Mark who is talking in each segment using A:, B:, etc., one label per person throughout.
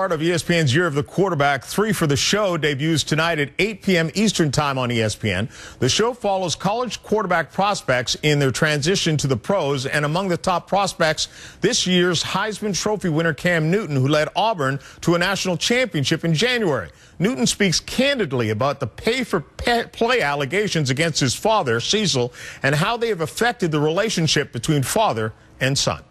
A: Part of ESPN's Year of the Quarterback, 3 for the Show, debuts tonight at 8 p.m. Eastern Time on ESPN. The show follows college quarterback prospects in their transition to the pros, and among the top prospects, this year's Heisman Trophy winner Cam Newton, who led Auburn to a national championship in January. Newton speaks candidly about the pay-for-play allegations against his father, Cecil, and how they have affected the relationship between father and son.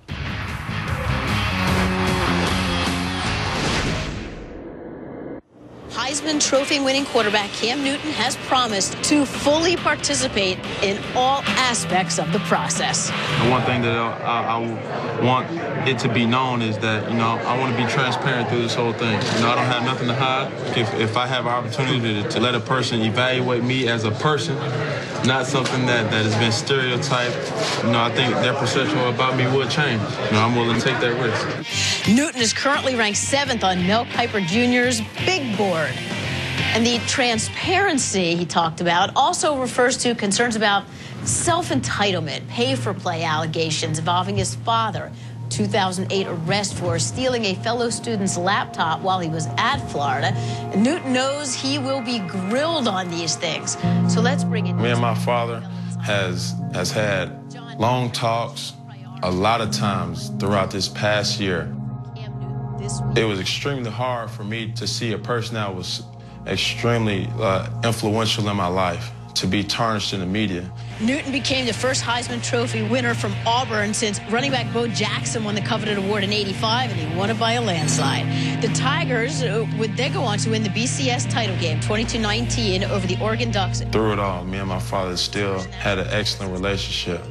B: Heisman Trophy winning quarterback Cam Newton has promised to fully participate in all aspects of the process.
C: The one thing that I want it to be known is that, I want to be transparent through this whole thing. I don't have nothing to hide. If I have an opportunity to let a person evaluate me as a person, not something that has been stereotyped, I think their perception about me would change. I'm willing to take that risk.
B: Newton is currently ranked 7th on Mel Kiper Jr.'s Big Board. And the transparency he talked about also refers to concerns about self-entitlement, pay-for-play allegations involving his father, 2008 arrest for stealing a fellow student's laptop while he was at Florida. And Newton knows he will be grilled on these things. So let's bring in...
C: Me and my father has had long talks a lot of times throughout this past year. It was extremely hard for me to see a person that was extremely influential in my life to be tarnished in the media.
B: Newton became the first Heisman Trophy winner from Auburn since running back Bo Jackson won the coveted award in '85, and he won it by a landslide. The Tigers would then go on to win the BCS title game, 22-19, over the Oregon Ducks.
C: Through it all, me and my father still had an excellent relationship.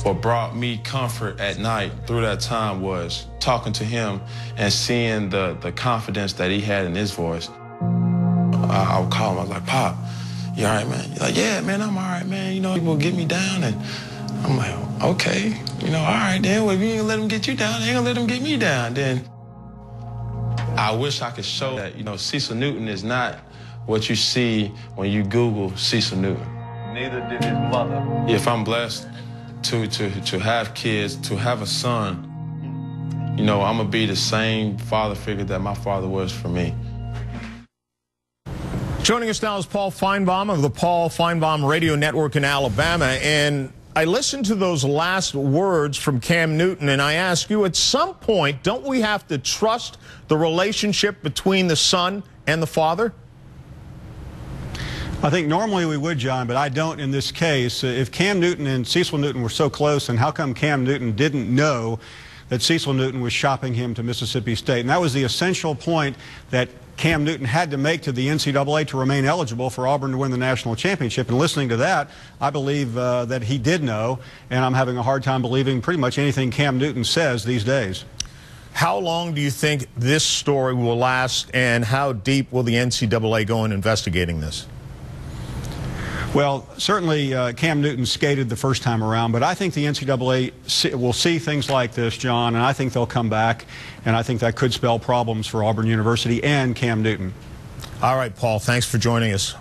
C: What brought me comfort at night through that time was talking to him and seeing the confidence that he had in his voice. I would call him, I was like, "Pop, you all right, man?" He's like, "Yeah, man, I'm all right, man. People get me down." And I'm like, "Okay, all right, then. Well, if you ain't gonna let them get you down, they ain't gonna let them get me down." Then I wish I could show that, Cecil Newton is not what you see when you Google Cecil Newton.
D: Neither did his mother.
C: If I'm blessed to have kids, to have a son, I'm gonna be the same father figure that my father was for me.
A: Joining us now is Paul Feinbaum of the Paul Feinbaum Radio Network in Alabama. And I listened to those last words from Cam Newton, and I ask you, at some point, don't we have to trust the relationship between the son and the father?
E: I think normally we would, John, but I don't in this case. If Cam Newton and Cecil Newton were so close, then how come Cam Newton didn't know that Cecil Newton was shopping him to Mississippi State? And that was the essential point that Cam Newton had to make to the NCAA to remain eligible for Auburn to win the national championship. And listening to that, I believe that he did know, and I'm having a hard time believing pretty much anything Cam Newton says these days.
A: How long do you think this story will last, and how deep will the NCAA go in investigating this?
E: Well, certainly Cam Newton skated the first time around, but I think the NCAA will see things like this, John, and I think they'll come back, and I think that could spell problems for Auburn University and Cam Newton.
A: All right, Paul, thanks for joining us.